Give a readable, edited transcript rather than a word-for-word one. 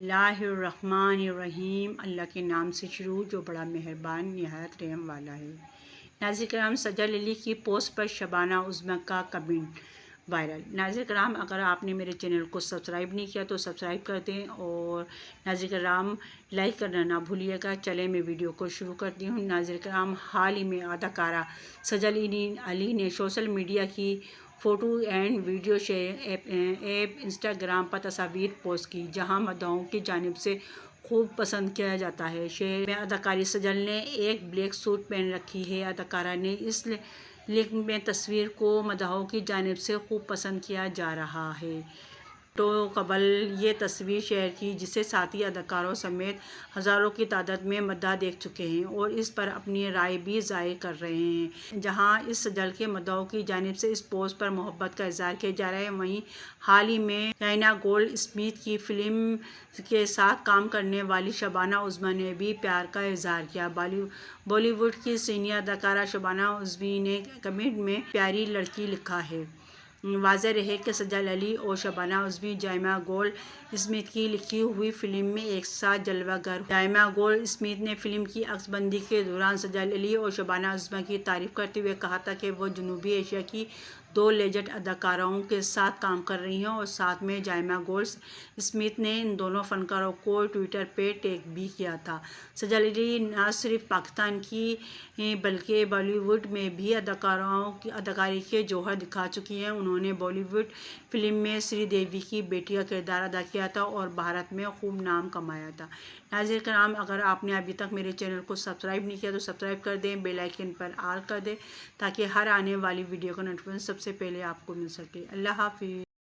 اللہ الرحمن الرحیم، اللہ کے نام سے شروع جو بڑا مہربان نہایت رحم والا ہے۔ ناظرین کرام، سجل علی کی پوسٹ پر شبانہ عظمی کا کمنٹ وائرل۔ ناظرین کرام، اگر آپ نے میرے چینل کو سبسکرائب نہیں کیا تو سبسکرائب کر دیں اور ناظرین کرام لائک کرنا نہ بھولیے گا۔ چلیں میں ویڈیو کو شروع کرتی ہوں۔ ناظرین کرام، حال ہی میں اداکارہ سجل علی نے سوشل میڈیا کی photo and video share app Instagram پر تصاویر پوسٹ کی، جہاں مداحوں کی جانب سے خوب پسند کیا جاتا ہے۔ شیئر میں اداکارہ سجل نے ایک بلیک سوٹ پہن رکھی ہے۔ اداکارہ نے اس لنک میں تصویر کو مداحوں کی جانب سے خوب پسند کیا جا رہا ہے۔ تو قبل یہ تصویر شیئر کی، جسے ساتھی اداکاروں سمیت ہزاروں کی تعداد میں مداح دیکھ چکے ہیں اور اس پر اپنی رائے بھی ظاہر کر رہے ہیں۔ جہاں اس سجل کے مداحوں کی جانب سے اس پوسٹ پر محبت کا اظہار کیا جا رہا ہے، وہیں حال ہی میں ڈائنا گولڈ اسمتھ کی فلم کے ساتھ کام کرنے والی شبانہ عظمی نے بھی پیار کا اظہار کیا۔ بالی ووڈ کی سینئر اداکارہ شبانہ عظمی نے کمنٹ میں پیاری لڑکی لکھا ہے۔ واضح رہے کہ سجل علی اور شبانہ عظمی ڈائنا گولڈ اسمتھ کی لکھی ہوئی فلم میں ایک ساتھ جلوہ گر ہوئے۔ ڈائنا گولڈ اسمتھ نے فلم کی عکس بندی کے دوران سجل علی اور شبانہ عظمی کی تعریف کرتے ہوئے کہا تھا کہ وہ جنوبی ایشیا کی دو لیجنڈ اداکاراؤں کے ساتھ کام کر رہی ہیں اور ساتھ میں ڈائنا گولڈ اسمتھ نے ان دونوں فنکاروں کو ٹوئٹر پہ ٹیگ بھی کیا تھا۔ سجل علی نہ صرف پاکستان کی بلکہ بالی ووڈ میں بھی اداکاری کے جوہر دکھا چکی ہیں۔ انہوں نے بالی ووڈ فلم میں سری دیوی کی بیٹی کا کردار ادا کیا تھا اور بھارت میں خوب نام کمایا تھا۔ ناظرین کرام، اگر آپ نے ابھی تک میرے چینل کو سبسکرائب نہیں کیا تو سبسکرائب کر دیں، بیل آئیکن پر آل کر دیں تاکہ ہر آنے والی ویڈیو کا نوٹیفیکیشن سب سے پہلے آپ کو مل سکے۔ اللہ حافظ۔